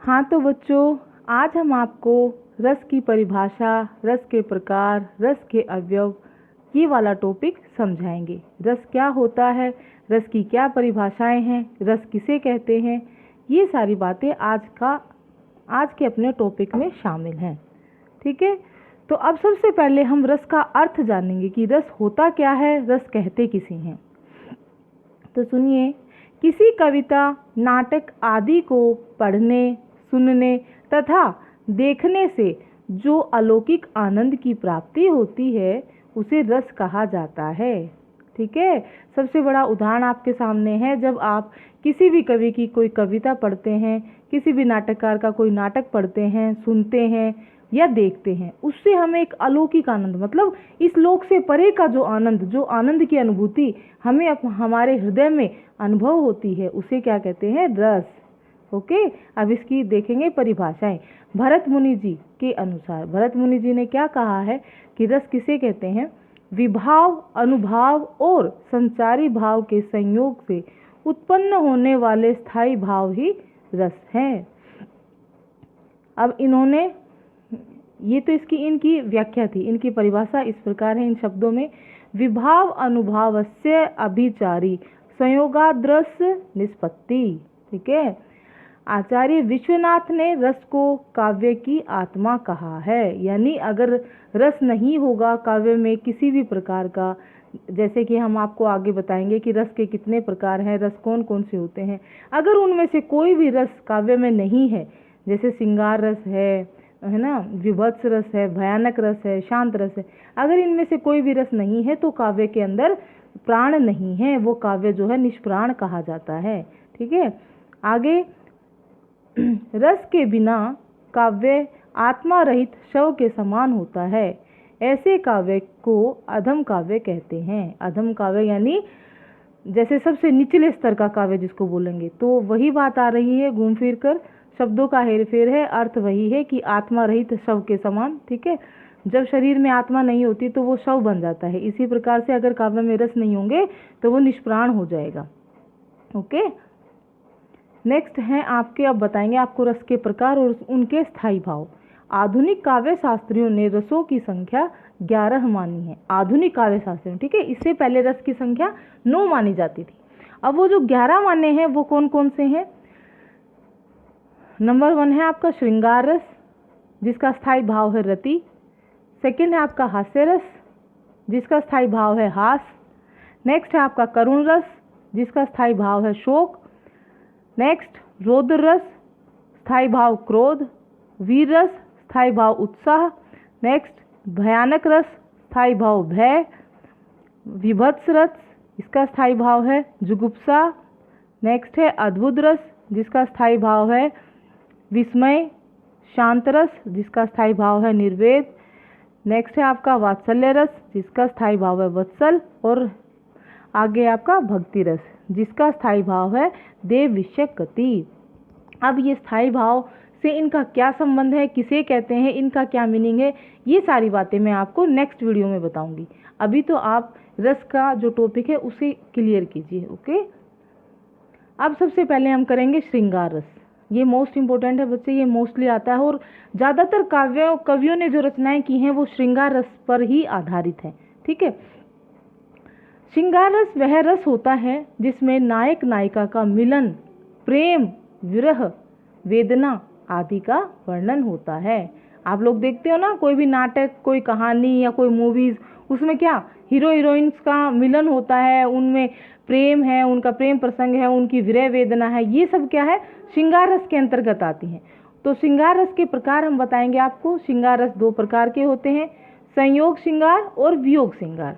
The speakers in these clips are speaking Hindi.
हाँ तो बच्चों, आज हम आपको रस की परिभाषा, रस के प्रकार, रस के अवयव, ये वाला टॉपिक समझाएंगे। रस क्या होता है, रस की क्या परिभाषाएं हैं, रस किसे कहते हैं, ये सारी बातें आज के अपने टॉपिक में शामिल हैं। ठीक है, तो अब सबसे पहले हम रस का अर्थ जानेंगे कि रस होता क्या है, रस कहते किसे हैं। तो सुनिए, किसी कविता, नाटक आदि को पढ़ने, सुनने तथा देखने से जो अलौकिक आनंद की प्राप्ति होती है उसे रस कहा जाता है। ठीक है, सबसे बड़ा उदाहरण आपके सामने है। जब आप किसी भी कवि की कोई कविता पढ़ते हैं, किसी भी नाटककार का कोई नाटक पढ़ते हैं, सुनते हैं या देखते हैं, उससे हमें एक अलौकिक आनंद, मतलब इस लोक से परे का जो आनंद की अनुभूति हमें हमारे हृदय में अनुभव होती है, उसे क्या कहते हैं? रस। ओके, अब इसकी देखेंगे परिभाषाएं। भरत मुनि जी के अनुसार, भरत मुनि जी ने क्या कहा है कि रस किसे कहते हैं? विभाव, अनुभाव और संचारी भाव के संयोग से उत्पन्न होने वाले स्थायी भाव ही रस हैं। अब इन्होंने, ये तो इनकी व्याख्या थी, इनकी परिभाषा इस प्रकार है इन शब्दों में: विभाव अनुभावस्य अभिचारी संयोगाद्रस निष्पत्ति। ठीक है, आचार्य विश्वनाथ ने रस को काव्य की आत्मा कहा है। यानी अगर रस नहीं होगा काव्य में किसी भी प्रकार का, जैसे कि हम आपको आगे बताएंगे कि रस के कितने प्रकार हैं, रस कौन कौन से होते हैं, अगर उनमें से कोई भी रस काव्य में नहीं है, जैसे श्रृंगार रस है ना, विभत्स रस है, भयानक रस है, शांत रस है, अगर इनमें से कोई भी रस नहीं है तो काव्य के अंदर प्राण नहीं है, वो काव्य जो है निष्प्राण कहा जाता है। ठीक है, आगे, रस के बिना काव्य आत्मा रहित शव के समान होता है। ऐसे काव्य को अधम काव्य कहते हैं। अधम काव्य यानी जैसे सबसे निचले स्तर का काव्य जिसको बोलेंगे, तो वही बात आ रही है, घूम फिर कर शब्दों का हेरफेर है, अर्थ वही है कि आत्मा रहित शव के समान। ठीक है, जब शरीर में आत्मा नहीं होती तो वो शव बन जाता है। इसी प्रकार से अगर काव्य में रस नहीं होंगे तो वो निष्प्राण हो जाएगा। ओके, नेक्स्ट है आपके, अब बताएंगे आपको रस के प्रकार और उनके स्थायी भाव। आधुनिक काव्य शास्त्रियों ने रसों की संख्या 11 मानी है। आधुनिक काव्य शास्त्रियों, ठीक है, इससे पहले रस की संख्या 9 मानी जाती थी। अब वो जो 11 माने हैं वो कौन कौन से हैं? नंबर 1 है आपका श्रृंगार रस, जिसका स्थायी भाव है रति। सेकंड है आपका हास्य रस, जिसका स्थायी भाव है हास। नेक्स्ट है आपका करुण रस, जिसका स्थायी भाव है शोक। नेक्स्ट रौद्र रस, स्थायी भाव क्रोध। वीर रस, स्थायी भाव उत्साह। नेक्स्ट भयानक रस, स्थायी भाव भय। विभत्स रस, इसका स्थायी भाव है जुगुप्सा। नेक्स्ट है अद्भुत रस, जिसका स्थायी भाव है विस्मय। शांत रस, जिसका स्थायी भाव है निर्वेद। नेक्स्ट है आपका वात्सल्य रस, जिसका स्थायी भाव है वत्सल। और आगे आपका भक्ति रस, जिसका स्थायी भाव है देव विषयक गति। अब ये स्थायी भाव से इनका क्या संबंध है, किसे कहते हैं, इनका क्या मीनिंग है, ये सारी बातें मैं आपको नेक्स्ट वीडियो में बताऊंगी। अभी तो आप रस का जो टॉपिक है उसे क्लियर कीजिए। ओके, अब सबसे पहले हम करेंगे श्रृंगार रस। ये मोस्ट इंपॉर्टेंट है बच्चे, ये मोस्टली आता है और ज़्यादातर कवियों ने जो रचनाएं की हैं वो श्रृंगार रस पर ही आधारित है। ठीक है, श्रृंगार रस वह रस होता है जिसमें नायक नायिका का मिलन, प्रेम, विरह, वेदना आदि का वर्णन होता है। आप लोग देखते हो ना, कोई भी नाटक, कोई कहानी या कोई मूवीज, उसमें क्या हीरो हीरोइंस का मिलन होता है, उनमें प्रेम है, उनका प्रेम प्रसंग है, उनकी विरह वेदना है, ये सब क्या है, श्रृंगार रस के अंतर्गत आती हैं। तो श्रृंगार रस के प्रकार हम बताएंगे आपको। श्रृंगार रस 2 प्रकार के होते हैं, संयोग श्रृंगार और वियोग श्रृंगार।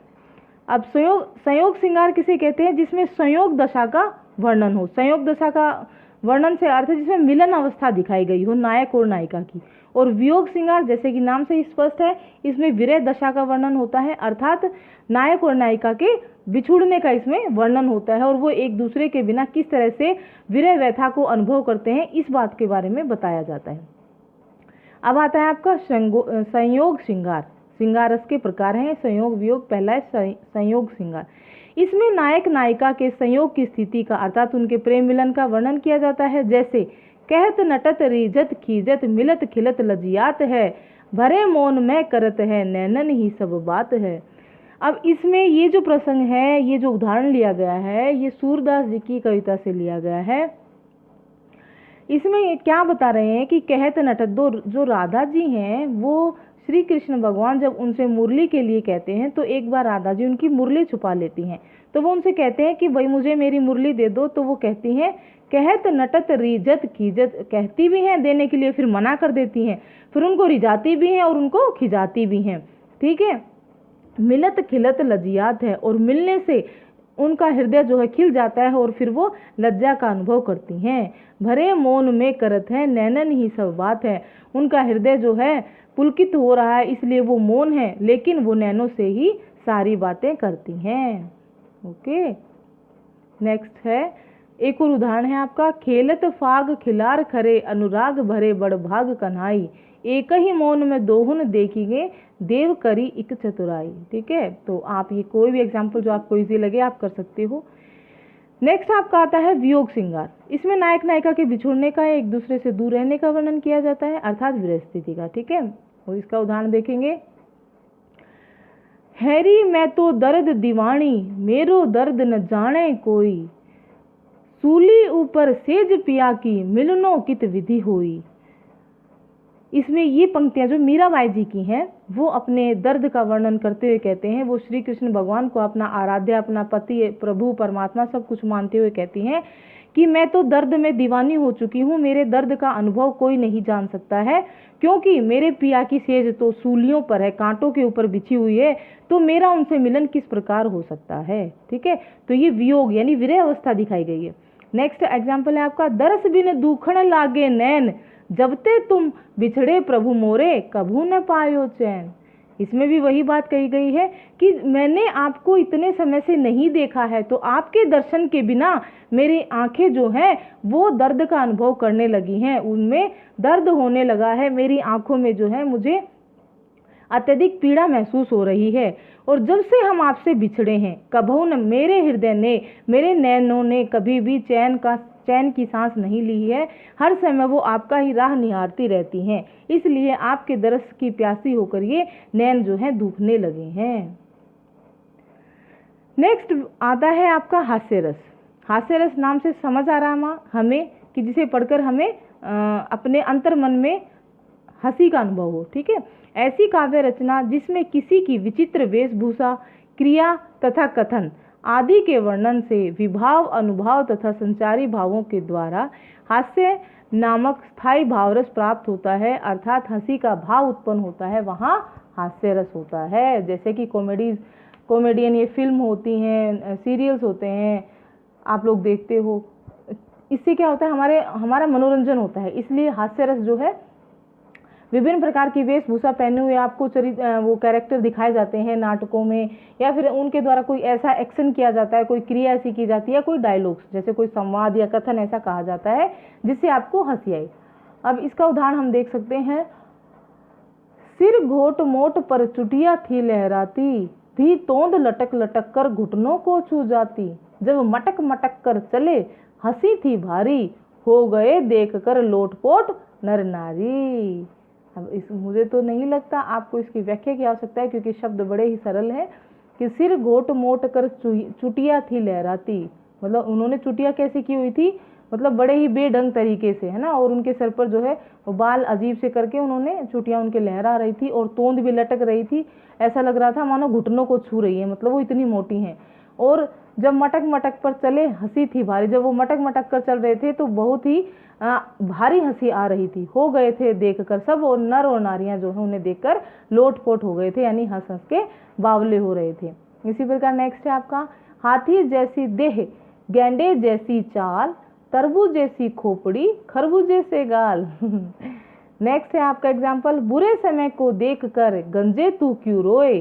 अब संयोग श्रृंगार किसे कहते हैं? जिसमें संयोग दशा का वर्णन हो। संयोग दशा का वर्णन से अर्थ है जिसमें मिलन अवस्था दिखाई गई हो नायक और नायिका की। और वियोग श्रृंगार, जैसे कि नाम से स्पष्ट है, इसमें विरह दशा का वर्णन होता है, अर्थात नायक और नायिका के बिछुड़ने का इसमें वर्णन होता है और वो एक दूसरे के बिना किस तरह से विरह व्यथा को अनुभव करते हैं, इस बात के बारे में बताया जाता है। अब आता है आपका संयोग श्रृंगार। श्रृंगार रस के प्रकार हैं संयोग, वियोग। पहला है संयोग श्रृंगार। इसमें नायक नायिका के संयोग की स्थिति का, अर्थात उनके प्रेम मिलन का वर्णन किया जाता है। जैसे कहत नटत रीझत खीजत मिलत खिलत लजियात है, भरे मौन में करत है नैनन ही सब बात है। अब इसमें ये जो प्रसंग है, ये जो उदाहरण लिया गया है, ये सूरदास जी की कविता से लिया गया है। इसमें क्या बता रहे हैं कि कहत नटत, दो जो राधा जी हैं वो श्री कृष्ण भगवान जब उनसे मुरली के लिए कहते हैं तो एक बार राधा जी उनकी मुरली छुपा लेती हैं। तो वो उनसे कहते हैं कि भाई मुझे मेरी मुरली दे दो। तो वो कहती हैं कहत नटत रीझत खीजत, कहती भी हैं देने के लिए, फिर मना कर देती हैं, फिर उनको रिझाती भी हैं और उनको खिजाती भी हैं। ठीक है। मिलत खिलत लजियात है, और मिलने से उनका हृदय जो है खिल जाता है और फिर वो लज्जा का अनुभव करती हैं। भरे मौन में करत है नैनन ही सब बात है, उनका हृदय जो है पुलकित हो रहा है, इसलिए वो मौन है, लेकिन वो नैनों से ही सारी बातें करती हैं। ओके, नेक्स्ट है एक और उदाहरण है आपका, खेलत फाग खिलार खरे अनुराग भरे बड़ भाग कन्हाई, एक ही मौन में दोहुन देखिगे देव करी इक चतुराई। ठीक है। तो आप ये कोई भी एग्जाम्पल जो आपको इजी लगे आप कर सकते हो। नेक्स्ट आपका आता है वियोग श्रृंगार। इसमें नायक नायिका के बिछुड़ने का, एक दूसरे से दूर रहने का वर्णन किया जाता है, अर्थात विरह स्थिति का। ठीक है। और इसका उदाहरण देखेंगे, हैरी मैं तो दर्द दीवानी मेरो दर्द न जाने कोई, सूली ऊपर सेज पिया की मिलनो कित विधि होई। इसमें ये पंक्तियां जो मीराबाई जी की हैं वो अपने दर्द का वर्णन करते हुए कहते हैं, वो श्री कृष्ण भगवान को अपना आराध्य, अपना पति, प्रभु, परमात्मा सब कुछ मानते हुए कहती हैं कि मैं तो दर्द में दीवानी हो चुकी हूँ, मेरे दर्द का अनुभव कोई नहीं जान सकता है, क्योंकि मेरे पिया की सेज तो सूलियों पर है, कांटों के ऊपर बिछी हुई है, तो मेरा उनसे मिलन किस प्रकार हो सकता है। ठीक है। तो ये वियोग यानी विरह अवस्था दिखाई गई है। नेक्स्ट एग्जाम्पल है आपका, दरस बिन दूखण लागे नैन, जबते तुम बिछड़े प्रभु मोरे कभू न पायो चैन। इसमें भी वही बात कही गई है कि मैंने आपको इतने समय से नहीं देखा है, तो आपके दर्शन के बिना मेरी आंखें जो हैं वो दर्द का अनुभव करने लगी हैं, उनमें दर्द होने लगा है, मेरी आंखों में जो है मुझे अत्यधिक पीड़ा महसूस हो रही है। और जब से हम आपसे बिछड़े हैं, कभू न मेरे हृदय ने, मेरे नैनों ने कभी भी चैन की सांस नहीं ली है, हर समय वो आपका ही राह निहारती रहती हैं, इसलिए आपके दरस की प्यासी होकर ये नैन जो है दुखने लगे हैं। नेक्स्ट आता है आपका हास्य रस। हास्य रस नाम से समझ आ रहा है हमें कि जिसे पढ़कर हमें अपने अंतर मन में हंसी का अनुभव हो। ठीक है। ऐसी काव्य रचना जिसमें किसी की विचित्र वेशभूषा, क्रिया तथा कथन आदि के वर्णन से विभाव, अनुभाव तथा संचारी भावों के द्वारा हास्य नामक स्थायी भावरस प्राप्त होता है, अर्थात हंसी का भाव उत्पन्न होता है, वहाँ हास्य रस होता है। जैसे कि कॉमेडियन ये फिल्म होती हैं, सीरियल्स होते हैं, आप लोग देखते हो, इससे क्या होता है हमारा मनोरंजन होता है, इसलिए हास्य रस जो है विभिन्न प्रकार की वेशभूषा पहने हुए आपको वो कैरेक्टर दिखाए जाते हैं नाटकों में, या फिर उनके द्वारा कोई ऐसा एक्शन किया जाता है, कोई क्रिया ऐसी की जाती है, कोई डायलॉग्स जैसे कोई संवाद या कथन ऐसा कहा जाता है जिससे आपको हंसी आई। अब इसका उदाहरण हम देख सकते हैं, सिर घोट मोट पर चुटिया थी लहराती, भी तोंद लटक लटक कर घुटनों को छू जाती, जब मटक मटक कर चले हंसी थी भारी, हो गए देख कर लोटपोट नर नारी। अब मुझे तो नहीं लगता आपको इसकी व्याख्या की आवश्यकता है, क्योंकि शब्द बड़े ही सरल है कि सिर घोट मोट कर चुटिया थी लहराती, मतलब उन्होंने चुटिया कैसे की हुई थी, मतलब बड़े ही बेढंग तरीके से, है ना, और उनके सर पर जो है वो बाल अजीब से करके उन्होंने चुटिया उनके लहरा रही थी, और तोंद भी लटक रही थी, ऐसा लग रहा था मानो घुटनों को छू रही है, मतलब वो इतनी मोटी हैं। और जब मटक मटक पर चले हंसी थी भारी, जब वो मटक मटक कर चल रहे थे तो बहुत ही भारी हंसी आ रही थी, हो गए थे देखकर सब, और नर और नारियां जो है उन्हें देखकर लोटपोट हो गए थे, यानी हंस हंस के बावले हो रहे थे। इसी प्रकार नेक्स्ट है आपका, हाथी जैसी देह गेंडे जैसी चाल, तरबूज जैसी खोपड़ी खरबूजे से गाल। नेक्स्ट है आपका एग्जाम्पल, बुरे समय को देख कर गंजे तू क्यों रोए,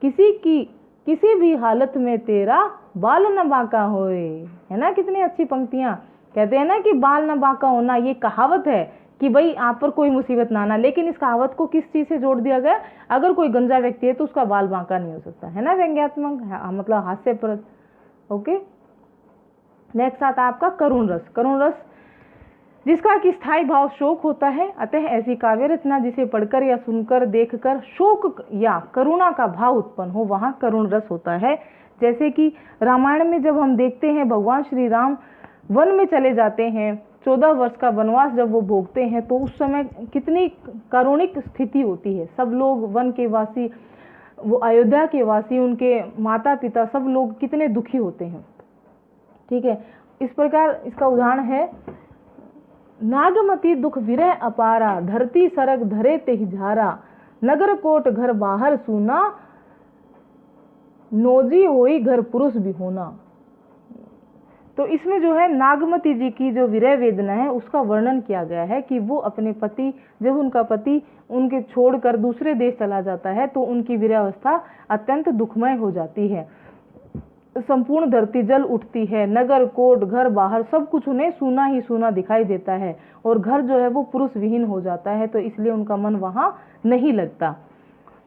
किसी भी हालत में तेरा बाल न बांका होए। है ना, कितनी अच्छी पंक्तियां। कहते हैं ना कि बाल न बांका होना, ये कहावत है कि भाई आप पर कोई मुसीबत ना आना, लेकिन इस कहावत को किस चीज से जोड़ दिया गया, अगर कोई गंजा व्यक्ति है तो उसका बाल बांका नहीं हो सकता, है ना, व्यंग्यात्मक मतलब हास्यप्रद। ओके, नेक्स्ट आता है आपका करुण रस। करुण रस जिसका कि स्थायी भाव शोक होता है। अतः ऐसी काव्य रचना जिसे पढ़कर या सुनकर देखकर शोक या करुणा का भाव उत्पन्न हो, वहाँ करुण रस होता है। जैसे कि रामायण में जब हम देखते हैं भगवान श्री राम वन में चले जाते हैं, 14 वर्ष का वनवास जब वो भोगते हैं, तो उस समय कितनी करुणिक स्थिति होती है। सब लोग वन के वासी, वो अयोध्या के वासी, उनके माता पिता, सब लोग कितने दुखी होते हैं। ठीक है, इस प्रकार इसका उदाहरण है, नागमती दुख विरह अपारा, धरती सरग धरे तेहि झारा, नगर कोट घर बाहर सूना, नोजी होई घर पुरुष भी होना। तो इसमें जो है नागमती जी की जो विरह वेदना है उसका वर्णन किया गया है कि वो अपने पति, जब उनका पति उनके छोड़कर दूसरे देश चला जाता है तो उनकी विरहावस्था अत्यंत दुखमय हो जाती है। संपूर्ण धरती जल उठती है, नगर कोट घर बाहर सब कुछ उन्हें सूना ही सूना दिखाई देता है और घर जो है वो पुरुष विहीन हो जाता है, तो इसलिए उनका मन वहां नहीं लगता।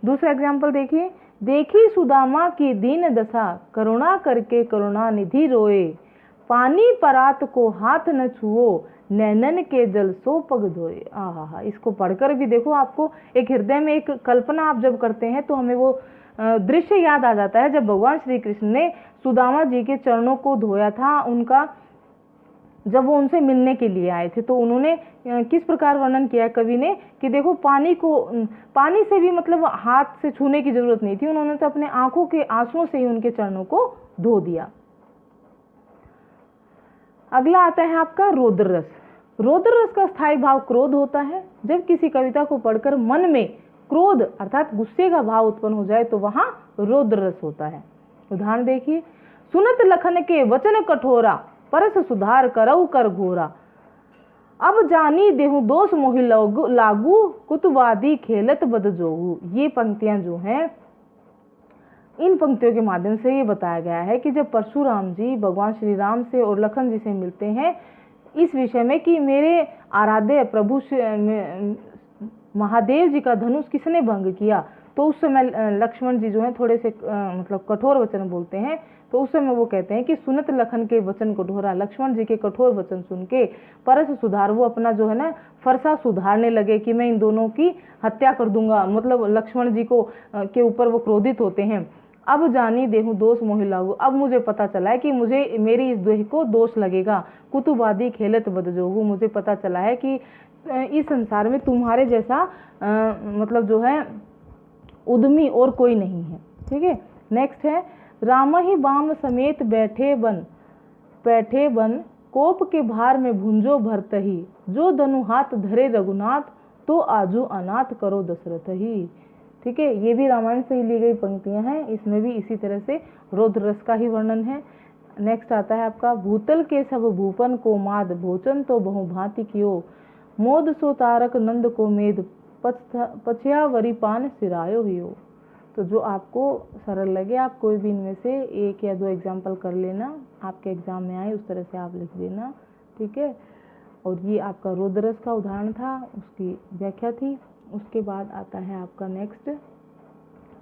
दूसरा एग्जाम्पल देखिए, देखी सुदामा की दीन दशा, करुणा करके करुणा निधि रोए, पानी परात को हाथ न छुओ, नैनन के जल सो पग धोए। आहा, इसको पढ़कर भी देखो, आपको एक हृदय में एक कल्पना आप जब करते हैं तो हमें वो दृश्य याद आ जाता है जब भगवान श्री कृष्ण ने सुदामा जी के चरणों को धोया था, उनका जब वो उनसे मिलने के लिए आए थे, तो उन्होंने किस प्रकार वर्णन किया है कवि ने कि देखो पानी से भी मतलब हाथ से छूने की जरूरत नहीं थी, उन्होंने तो अपने आंखों के आंसुओं से ही उनके चरणों को धो दिया। अगला आता है आपका रौद्र रस। रौद्र रस का स्थायी भाव क्रोध होता है। जब किसी कविता को पढ़कर मन में क्रोध अर्थात गुस्से का भाव उत्पन्न हो जाए तो वहां रौद्र रस होता है। उदाहरण देखिए, सुनत लखन के वचन कठोरा, परस सुधार करऊ कर घोरा, अब जानी देहु दोष मोहि लागू, कुतवादी खेलत बद जोगू। ये पंक्तियां जो हैं, इन पंक्तियों के माध्यम से ये बताया गया है कि जब परशुराम जी भगवान श्री राम से और लखन जी से मिलते हैं इस विषय में कि मेरे आराध्य प्रभु महादेव जी का धनुष किसने भंग किया, तो उस समय लक्ष्मण जी जो है थोड़े से मतलब कठोर वचन बोलते हैं। तो उस समय वो कहते हैं कि सुनत लखन के वचन कठोरा, लक्ष्मण जी के कठोर वचन सुन के परस सुधार, वो अपना जो है ना फरसा सुधारने लगे कि मैं इन दोनों की हत्या कर दूंगा, मतलब लक्ष्मण जी को के ऊपर वो क्रोधित होते हैं। अब जानी देहूं दोष मोहि लागू, अब मुझे पता चला है कि मुझे मेरी इस देह को दोष लगेगा। कुतुबादी खेलत बदजोगू, मुझे पता चला है कि इस संसार में तुम्हारे जैसा मतलब जो है उद्यमी और कोई नहीं है। ठीक है, नेक्स्ट है, राम ही बाम समेत बैठे बन, कोप के भार में भुंजो भरत ही, जो धनु हाथ धरे रघुनाथ, तो आजू अनाथ करो दशरथ ही। ठीक है, ये भी रामायण से ही ली गई पंक्तियां हैं, इसमें भी इसी तरह से रौद्र रस का ही वर्णन है। नेक्स्ट आता है आपका, भूतल के सब भूपन को माद, भोचन तो बहुभांति कियो, मोद सो तारक नंद को मेद, पछयावरी पान सिरायो हियो। तो जो आपको सरल लगे आप कोई भी इनमें से 1 या 2 एग्जाम्पल कर लेना, आपके एग्जाम में आए उस तरह से आप लिख देना। ठीक है, और ये आपका रौद्र रस का उदाहरण था, उसकी व्याख्या थी। उसके बाद आता है आपका नेक्स्ट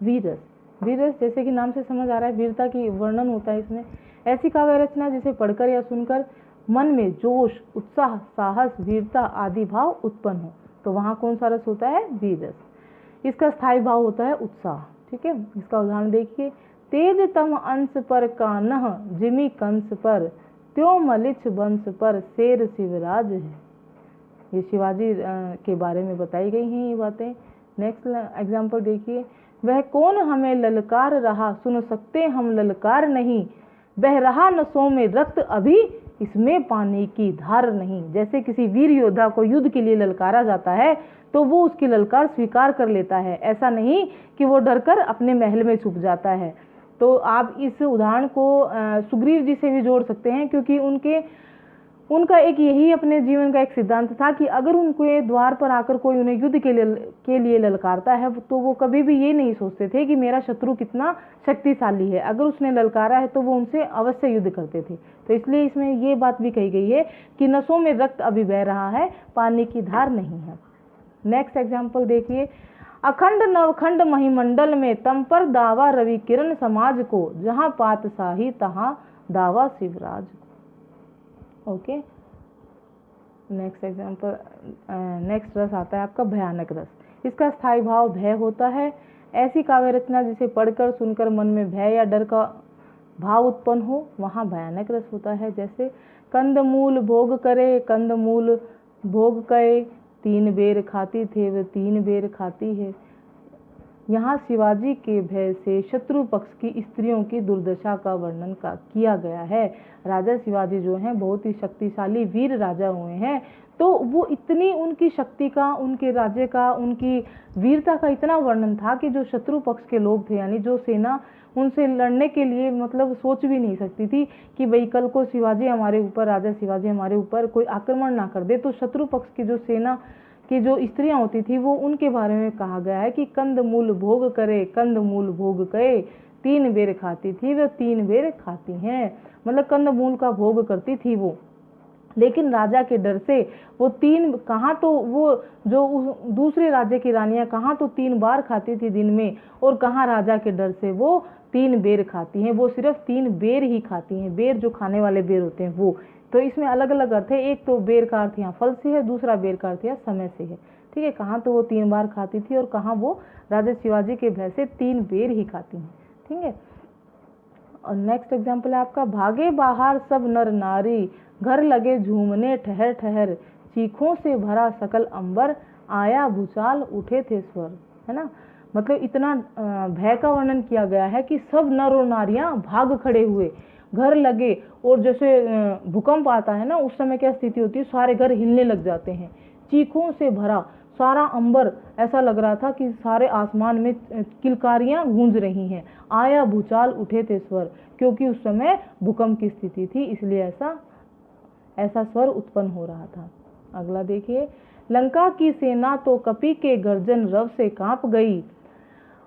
वीर रस। वीर रस जैसे कि नाम से समझ आ रहा है वीरता की वर्णन होता है इसमें। ऐसी काव्य रचना जिसे पढ़कर या सुनकर मन में जोश, उत्साह, साहस, वीरता आदि भाव उत्पन्न हो, तो वहाँ कौन सा रस होता है? वीर रस। इसका स्थायी भाव होता है उत्साह। ठीक है, इसका उदाहरण देखिए, तेज तम अंश पर कान्ह, जिमी कंस पर, त्यों मलिच्छ वंश पर शेर शिवराज है। ये शिवाजी के बारे में बताई गई हैं ये बातें। नेक्स्ट एग्जाम्पल देखिए, वह कौन हमें ललकार रहा, सुन सकते हम ललकार नहीं, बह रहा नसों में रक्त अभी, इसमें पानी की धार नहीं। जैसे किसी वीर योद्धा को युद्ध के लिए ललकारा जाता है तो वो उसकी ललकार स्वीकार कर लेता है, ऐसा नहीं कि वो डरकर अपने महल में छुप जाता है। तो आप इस उदाहरण को सुग्रीव जी से भी जोड़ सकते हैं, क्योंकि उनका एक यही अपने जीवन का एक सिद्धांत था कि अगर उनके द्वार पर आकर कोई उन्हें युद्ध के लिए ललकारता है तो वो कभी भी ये नहीं सोचते थे कि मेरा शत्रु कितना शक्तिशाली है, अगर उसने ललकारा है तो वो उनसे अवश्य युद्ध करते थे। तो इसलिए इसमें ये बात भी कही गई है कि नसों में रक्त अभी बह रहा है, पानी की धार नहीं है। नेक्स्ट एग्जाम्पल देखिए, अखंड नवखंड महिमंडल में तम पर दावा रवि किरण समाज को, जहाँ पातशाही तहाँ दावा Shivraj. Okay, next example, next रस आता है आपका भयानक रस। इसका स्थायी भाव भय होता है। ऐसी काव्य रचना जिसे पढ़कर सुनकर मन में भय या डर का भाव उत्पन्न हो, वहाँ भयानक रस होता है। जैसे कंदमूल भोग करे, कंदमूल भोग करे, 3 बेर खाती थे वे 3 बेर खाती है। यहाँ शिवाजी के भय से शत्रु पक्ष की स्त्रियों की दुर्दशा का वर्णन किया गया है। राजा शिवाजी जो हैं बहुत ही शक्तिशाली वीर राजा हुए हैं, तो वो इतनी उनकी शक्ति का, उनके राज्य का, उनकी वीरता का इतना वर्णन था कि जो शत्रु पक्ष के लोग थे, यानी जो सेना उनसे लड़ने के लिए मतलब सोच भी नहीं सकती थी कि भाई कल को शिवाजी हमारे ऊपर, राजा शिवाजी हमारे ऊपर कोई आक्रमण ना कर दे, तो शत्रु पक्ष की जो सेना कि जो स्त्रियां होती थी वो उनके बारे में कहा गया है कि कंदमूल भोग करे, कंदमूल भोग करे, 3 बेर खाती थी वे 3 बेर खाती हैं। मतलब कंदमूल का भोग करती थी वो, लेकिन राजा के डर से वो 3 कहाँ, तो वो जो दूसरे राज्य की रानियां कहाँ तो 3 बार खाती थी दिन में, और कहाँ राजा के डर से वो 3 बेर खाती हैं। वो सिर्फ 3 बेर ही खाती हैं। बेर जो खाने वाले बेर होते हैं वो, तो इसमें अलग अलग अर्थ है। एक तो बेर का अर्थ यहाँ फल से है, दूसरा बेर का अर्थ यहाँ समय से है। ठीक है, कहाँ तो वो 3 बार खाती थी और कहाँ वो राजा शिवाजी के भय से 3 बेर ही खाती हैं। ठीक है, और नेक्स्ट एग्जाम्पल है आपका भागे बाहर सब नर नारी, घर लगे झूमने ठहर ठहर, चीखों से भरा सकल अंबर, आया भूचाल उठे थे स्वर। है ना, मतलब इतना भय का वर्णन किया गया है कि सब नर और नारियां भाग खड़े हुए, घर लगे, और जैसे भूकंप आता है ना उस समय क्या स्थिति होती है, सारे घर हिलने लग जाते हैं। चीखों से भरा सारा अंबर, ऐसा लग रहा था कि सारे आसमान में किलकारियां गूंज रही हैं। आया भूचाल उठे थे स्वर, क्योंकि उस समय भूकंप की स्थिति थी, इसलिए ऐसा स्वर उत्पन्न हो रहा था। अगला देखिए, लंका की सेना तो कपि के गर्जन रव से कांप गई,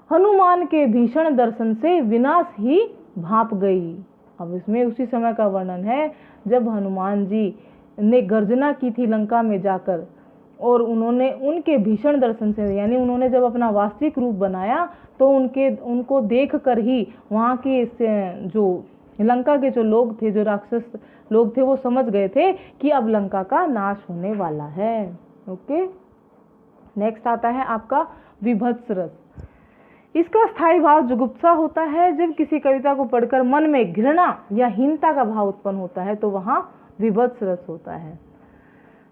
हनुमान के भीषण दर्शन से विनाश ही भाप गई। अब इसमें उसी समय का वर्णन है जब हनुमान जी ने गर्जना की थी लंका में जाकर, और उन्होंने उनके भीषण दर्शन से, यानी उन्होंने जब अपना वास्तविक रूप बनाया तो उनको देख कर ही वहाँ की जो लंका के जो लोग थे, जो राक्षस लोग थे, वो समझ गए थे कि अब लंका का नाश होने वाला है। ओके, नेक्स्ट आता है आपका विभत्स रस। इसका स्थायी भाव जुगुप्सा होता है। जब किसी कविता को पढ़कर मन में घृणा या हीनता का भाव उत्पन्न होता है तो वहां विभत्स रस होता है।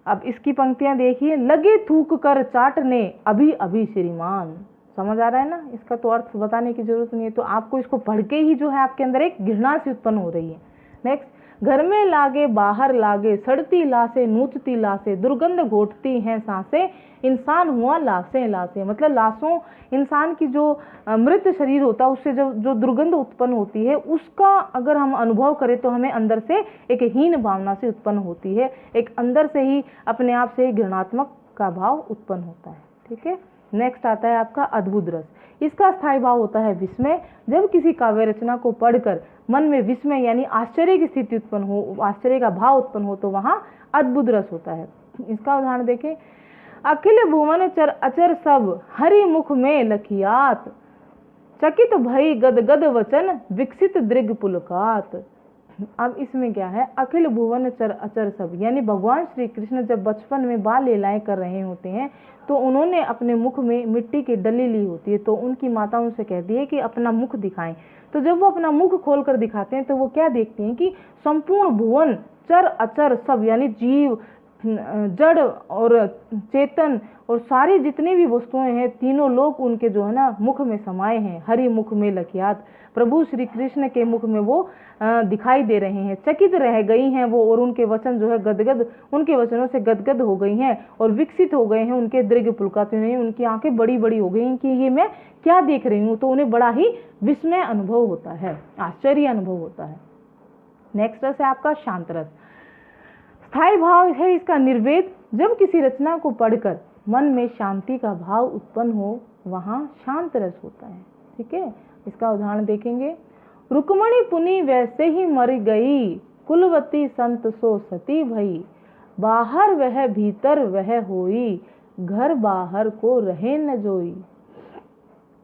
अब इसकी पंक्तियां देखिए, लगे थूक कर चाटने अभी अभी श्रीमान। समझ आ रहा है ना, इसका तो अर्थ बताने की जरूरत नहीं है, तो आपको इसको पढ़ के ही जो है आपके अंदर एक घृणा सी उत्पन्न हो रही है। नेक्स्ट, घर में लागे बाहर लागे, सड़ती लाशें नूचती लाशें, दुर्गंध घोटती हैं सांसें, इंसान हुआ लाशें लाशें। मतलब लाशों, इंसान की जो मृत शरीर होता है उससे जो दुर्गंध उत्पन्न होती है, उसका अगर हम अनुभव करें तो हमें अंदर से एक हीन भावना से उत्पन्न होती है, एक अंदर से ही अपने आप से घृणात्मक का भाव उत्पन्न होता है। ठीक है, नेक्स्ट आता है आपका अद्भुत रस। इसका स्थायी भाव होता है विस्मय। जब किसी काव्य रचना को पढ़कर मन में विस्मय यानी आश्चर्य की स्थिति उत्पन्न हो, आश्चर्य का भाव उत्पन्न हो, तो वहां अद्भुत रस होता है। इसका उदाहरण देखें, अखिल भुवन चर अचर सब हरि मुख में लखियात, चकित भई गद गद वचन विकसित दृग पुलकात। अब इसमें क्या है, अखिल भुवन चर अचर सब, यानी भगवान श्री कृष्ण जब बचपन में बाल लीलाएं कर रहे होते हैं तो उन्होंने अपने मुख में मिट्टी की डली ली होती है, तो उनकी माता उनसे कहती है कि अपना मुख दिखाएं। तो जब वो अपना मुख खोल कर दिखाते हैं तो वो क्या देखते हैं कि संपूर्ण भुवन चर अचर सब, यानी जीव, जड़ और चेतन और सारी जितनी भी वस्तुएं हैं, तीनों लोग उनके जो है ना मुख में समाये हैं। हरि मुख में लखियात, प्रभु श्री कृष्ण के मुख में वो दिखाई दे रहे हैं। चकित रह गई हैं वो, और उनके वचन जो है गदगद, उनके वचनों से गदगद हो गई हैं और विकसित हो गए हैं उनके दृग पुलकात, उनकी आंखें बड़ी बड़ी हो गई कि ये मैं क्या देख रही हूँ। तो उन्हें बड़ा ही विस्मय अनुभव होता है, आश्चर्य अनुभव होता है। नेक्स्ट रस है आपका शांत रस। स्थायी भाव है इसका निर्वेद। जब किसी रचना को पढ़कर मन में शांति का भाव उत्पन्न हो, वहां शांत रस होता है। ठीक है, इसका उदाहरण देखेंगे, रुक्मणी पुनि वैसे ही मर गई, कुलवती संत सो सती भई, बाहर वह भीतर वह होई, घर बाहर को रहे न जोई।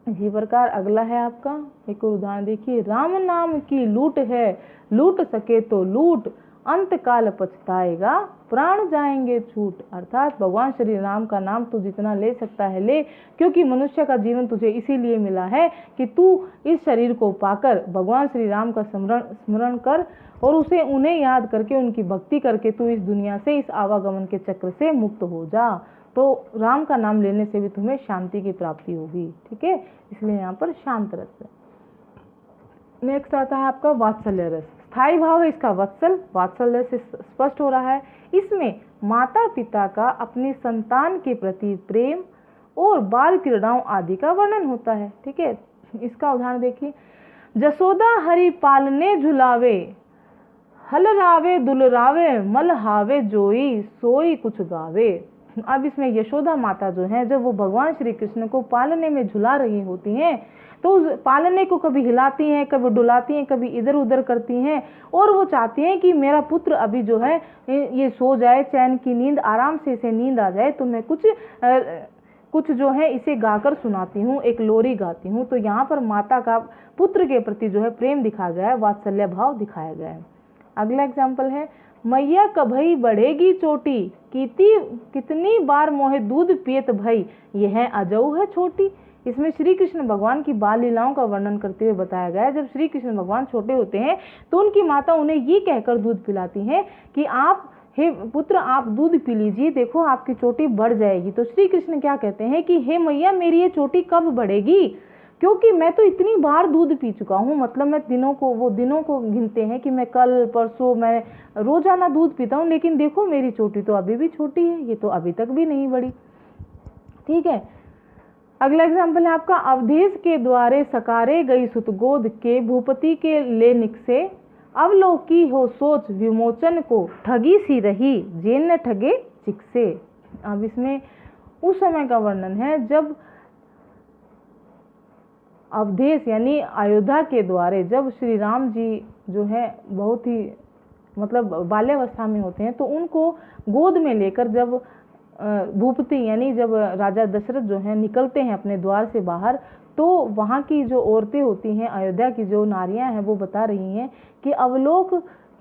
इसी प्रकार अगला है आपका एक और उदाहरण देखिए, राम नाम की लूट है, लूट सके तो लूट, अंत काल पछताएगा, प्राण जाएंगे छूट। अर्थात भगवान श्री राम का नाम तू जितना ले सकता है ले, क्योंकि मनुष्य का जीवन तुझे इसीलिए मिला है कि तू इस शरीर को पाकर भगवान श्री राम का स्मरण कर और उन्हें याद करके उनकी भक्ति करके तू इस दुनिया से, इस आवागमन के चक्र से मुक्त हो जा। तो राम का नाम लेने से भी तुम्हें शांति की प्राप्ति होगी। ठीक है, इसलिए यहाँ पर शांत रस है। नेक्स्ट आता है आपका वात्सल्य रस। स्थायी भाव है इसका वत्सल, वात्सल्य से स्पष्ट हो रहा है। इसमें माता पिता का अपनी संतान के प्रति प्रेम और बाल क्रीड़ाओं आदि का वर्णन होता है। ठीक है, इसका उदाहरण देखिए। जसोदा हरि पालने झुलावे, हलरावे दुलरावे, मलहावे जोई, सोई कुछ गावे। अब इसमें यशोदा माता जो है, जब वो भगवान श्री कृष्ण को पालने में झुला रही होती हैं, तो उस पालने को कभी हिलाती हैं, कभी डुलाती हैं, कभी इधर उधर करती हैं, और वो चाहती हैं कि मेरा पुत्र अभी जो है ये सो जाए, चैन की नींद, आराम से इसे नींद आ जाए, तो मैं कुछ जो है इसे गाकर सुनाती हूँ, एक लोरी गाती हूँ। तो यहाँ पर माता का पुत्र के प्रति जो है प्रेम दिखाया गया है, वात्सल्य भाव दिखाया गया है। अगला एग्जाम्पल है, मैया कभई बढ़ेगी चोटी, कितनी बार मोहे दूध पियत भई, यह अजऊ है छोटी। इसमें श्री कृष्ण भगवान की बाल लीलाओं का वर्णन करते हुए बताया गया है। जब श्री कृष्ण भगवान छोटे होते हैं तो उनकी माता उन्हें ये कहकर दूध पिलाती हैं कि आप, हे पुत्र, आप दूध पी लीजिए, देखो आपकी चोटी बढ़ जाएगी। तो श्री कृष्ण क्या कहते हैं कि हे मैया, मेरी ये चोटी कब बढ़ेगी, क्योंकि मैं तो इतनी बार दूध पी चुका हूँ। मतलब मैं दिनों को गिनते हैं कि मैं कल परसों मैं रोजाना दूध पीता हूँ, लेकिन देखो मेरी चोटी तो अभी भी छोटी है, ये तो अभी तक भी नहीं बढ़ी। ठीक है, अगला एग्जाम्पल है आपका, अवधेश के द्वारे सकारे गई सुतगोद के, भूपति के ले निकसे, अवलोकी हो सोच विमोचन को, ठगी सी रही जेन न ठगे चिकसे। अब इसमें उस समय का वर्णन है जब अवधेश यानी अयोध्या के द्वारे, जब श्री राम जी जो है बहुत ही मतलब बाल्यावस्था में होते हैं, तो उनको गोद में लेकर जब भूपति यानी जब राजा दशरथ जो हैं निकलते हैं अपने द्वार से बाहर, तो वहाँ की जो औरतें होती हैं, अयोध्या की जो नारियां हैं, वो बता रही हैं कि अवलोक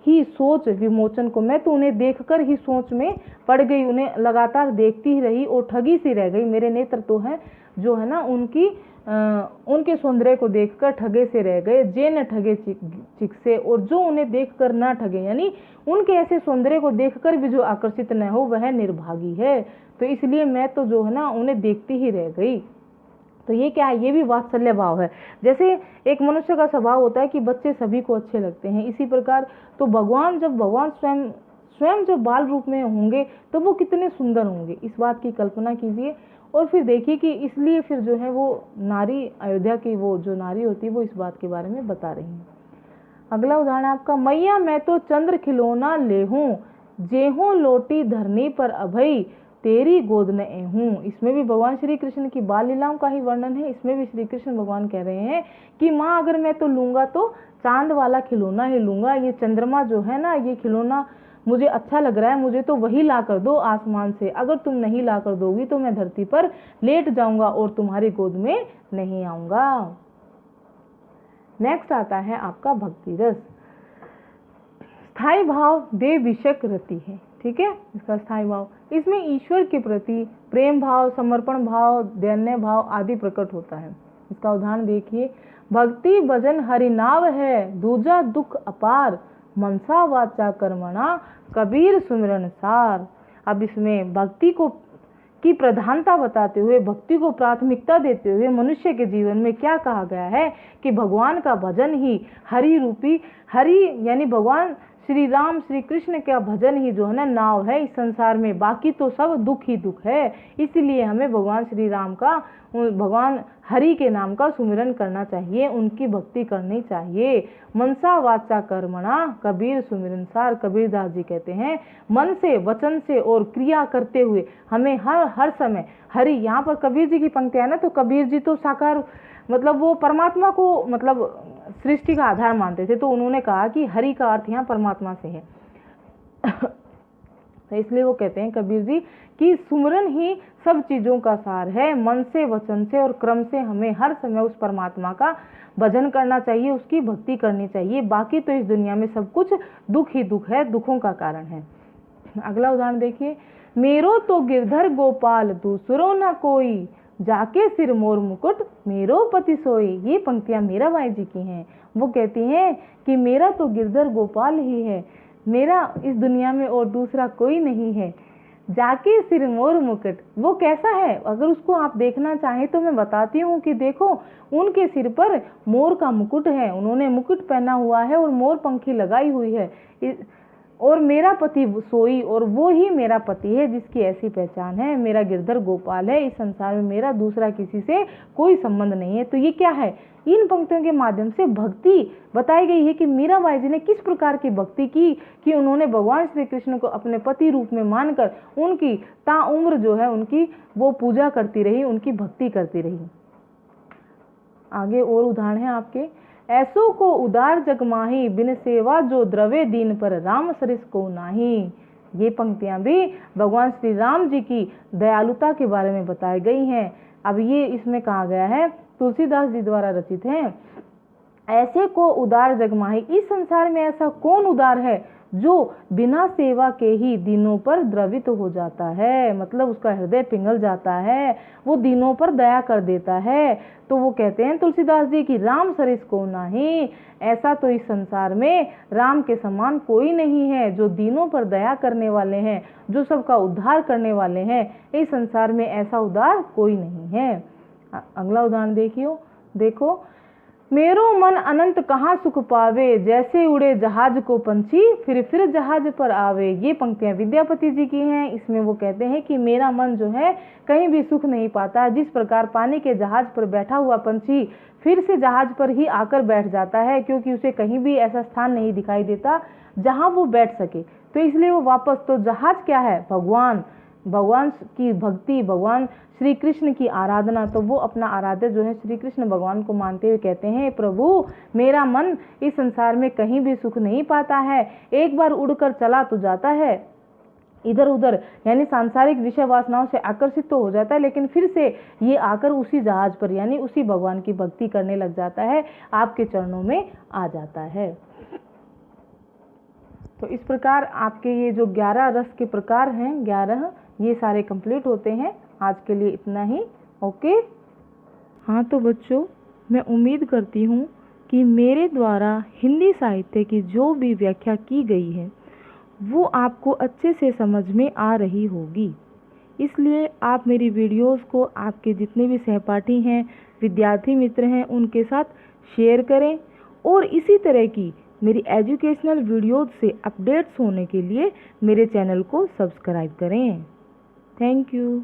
ही सोच विमोचन को, मैं तो उन्हें देखकर ही सोच में पड़ गई, उन्हें लगातार देखती ही रही और ठगी सी रह गई। मेरे नेत्र तो हैं जो है ना उनके सौंदर्य को देखकर ठगे से रह गए, जे न ठगे चिक से, और जो उन्हें देखकर ना ठगे, यानी उनके ऐसे सौंदर्य को देखकर भी जो आकर्षित न हो वह निर्भागी है। तो इसलिए मैं तो जो है ना उन्हें देखती ही रह गई। तो ये क्या है, ये भी वात्सल्य भाव है। जैसे एक मनुष्य का स्वभाव होता है कि बच्चे सभी को अच्छे लगते हैं, इसी प्रकार तो भगवान स्वयं जब बाल रूप में होंगे तो वो कितने सुंदर होंगे, इस बात की कल्पना कीजिए। और फिर देखिए कि इसलिए फिर जो है वो नारी, अयोध्या की वो जो नारी होती है, वो इस बात के बारे में बता रही है। अगला उदाहरण आपका, मैया मैं तो चंद्र खिलौना ले हूँ, जेहूं लोटी धरनी पर अभई, तेरी गोद न हूँ। इसमें भी भगवान श्री कृष्ण की बाल लीलाओं का ही वर्णन है। इसमें भी श्री कृष्ण भगवान कह रहे हैं कि माँ अगर मैं तो लूंगा तो चांद वाला खिलौना ही लूंगा, ये चंद्रमा जो है ना, ये खिलौना मुझे अच्छा लग रहा है, मुझे तो वही ला कर दो आसमान से। अगर तुम नहीं ला कर दोगी तो मैं धरती पर लेट जाऊंगा और तुम्हारी गोद में नहीं आऊंगा। नेक्स्ट आता है आपका भक्ति रस। स्थायी भाव देव विषयक रति है। ठीक है, इसका स्थायी भाव, इसमें ईश्वर के प्रति प्रेम भाव, समर्पण भाव, दैन्य भाव आदि प्रकट होता है। इसका उदाहरण देखिए, भक्ति भजन हरिनाव है, दूजा दुख अपार, मनसा वाचा कर्मणा, कबीर सुमिरन सार। अब इसमें भक्ति की प्रधानता बताते हुए, भक्ति को प्राथमिकता देते हुए मनुष्य के जीवन में क्या कहा गया है कि भगवान का भजन ही हरि रूपी, हरि यानी भगवान श्री राम श्री कृष्ण का भजन ही जो है ना नाव है इस संसार में, बाकी तो सब दुख ही दुख है। इसलिए हमें भगवान श्री राम का, भगवान हरि के नाम का सुमिरन करना चाहिए, उनकी भक्ति करनी चाहिए। मनसा वाचा कर्मणा, कबीर सुमिरन सार। कबीरदास जी कहते हैं मन से, वचन से और क्रिया करते हुए हमें हर समय हरि, यहाँ पर कबीर जी की पंक्तियां है ना, तो कबीर जी तो साकार मतलब वो परमात्मा को मतलब सृष्टि का आधार मानते थे, तो उन्होंने कहा कि हरि का अर्थ यहाँ परमात्मा से है। तो इसलिए वो कहते हैं कबीर जी कि सुमरन ही सब चीज़ों का सार है। मन से, वचन से और क्रम से हमें हर समय उस परमात्मा का भजन करना चाहिए, उसकी भक्ति करनी चाहिए। बाकी तो इस दुनिया में सब कुछ दुख ही दुख है, दुखों का कारण है। अगला उदाहरण देखिए, मेरो तो गिरधर गोपाल दूसरो न कोई, जाके सिर मोर मुकुट मेरो पति सोई। ये पंक्तियां मीराबाई जी की हैं। वो कहती हैं कि मेरा तो गिरधर गोपाल ही है, मेरा इस दुनिया में और दूसरा कोई नहीं है। जाके सिर मोर मुकुट, वो कैसा है? अगर उसको आप देखना चाहें तो मैं बताती हूँ कि देखो, उनके सिर पर मोर का मुकुट है, उन्होंने मुकुट पहना हुआ है और मोर पंखी लगाई हुई है। और मेरा पति सोई, और वो ही मेरा पति है जिसकी ऐसी पहचान है। मेरा गिरधर गोपाल है, इस संसार में मेरा दूसरा किसी से कोई संबंध नहीं है। तो ये क्या है? इन पंक्तियों के माध्यम से भक्ति बताई गई है कि मीराबाई जी ने किस प्रकार की भक्ति की कि उन्होंने भगवान श्री कृष्ण को अपने पति रूप में मानकर उनकी ताउम्र जो है उनकी वो पूजा करती रही, उनकी भक्ति करती रही। आगे और उदाहरण है आपके, ऐसो को उदार जग माही, बिन सेवा जो द्रवे दीन पर, राम सरिस को नाही। ये पंक्तियां भी भगवान श्री राम जी की दयालुता के बारे में बताई गई हैं। अब ये इसमें कहा गया है, तुलसीदास जी द्वारा रचित है। ऐसे को उदार जग माही, इस संसार में ऐसा कौन उदार है जो बिना सेवा के ही दीनों पर द्रवित हो जाता है, मतलब उसका हृदय पिघल जाता है, वो दीनों पर दया कर देता है। तो वो कहते हैं तुलसीदास जी की राम सरिस को नाही, ऐसा तो इस संसार में राम के समान कोई नहीं है जो दीनों पर दया करने वाले हैं, जो सबका उद्धार करने वाले हैं। इस संसार में ऐसा उदार कोई नहीं है। अगला उदाहरण देखो, मेरो मन अनंत कहाँ सुख पावे, जैसे उड़े जहाज को पंछी फिर जहाज पर आवे। ये पंक्तियां विद्यापति जी की हैं। इसमें वो कहते हैं कि मेरा मन जो है कहीं भी सुख नहीं पाता, जिस प्रकार पानी के जहाज पर बैठा हुआ पंछी फिर से जहाज पर ही आकर बैठ जाता है, क्योंकि उसे कहीं भी ऐसा स्थान नहीं दिखाई देता जहां वो बैठ सके, तो इसलिए वो वापस, तो जहाज क्या है? भगवान की भक्ति, भगवान श्री कृष्ण की आराधना। तो वो अपना आराध्य जो है श्री कृष्ण भगवान को मानते हुए कहते हैं, प्रभु मेरा मन इस संसार में कहीं भी सुख नहीं पाता है, एक बार उड़कर चला तो जाता है इधर उधर, यानी सांसारिक विषय वासनाओं से आकर्षित तो हो जाता है, लेकिन फिर से ये आकर उसी जहाज पर यानी उसी भगवान की भक्ति करने लग जाता है, आपके चरणों में आ जाता है। तो इस प्रकार आपके ये जो 11 रस के प्रकार हैं, 11 ये सारे कंप्लीट होते हैं। आज के लिए इतना ही। ओके। हाँ तो बच्चों, मैं उम्मीद करती हूँ कि मेरे द्वारा हिंदी साहित्य की जो भी व्याख्या की गई है वो आपको अच्छे से समझ में आ रही होगी। इसलिए आप मेरी वीडियोस को आपके जितने भी सहपाठी हैं, विद्यार्थी मित्र हैं, उनके साथ शेयर करें और इसी तरह की मेरी एजुकेशनल वीडियोस से अपडेट्स होने के लिए मेरे चैनल को सब्सक्राइब करें। Thank you.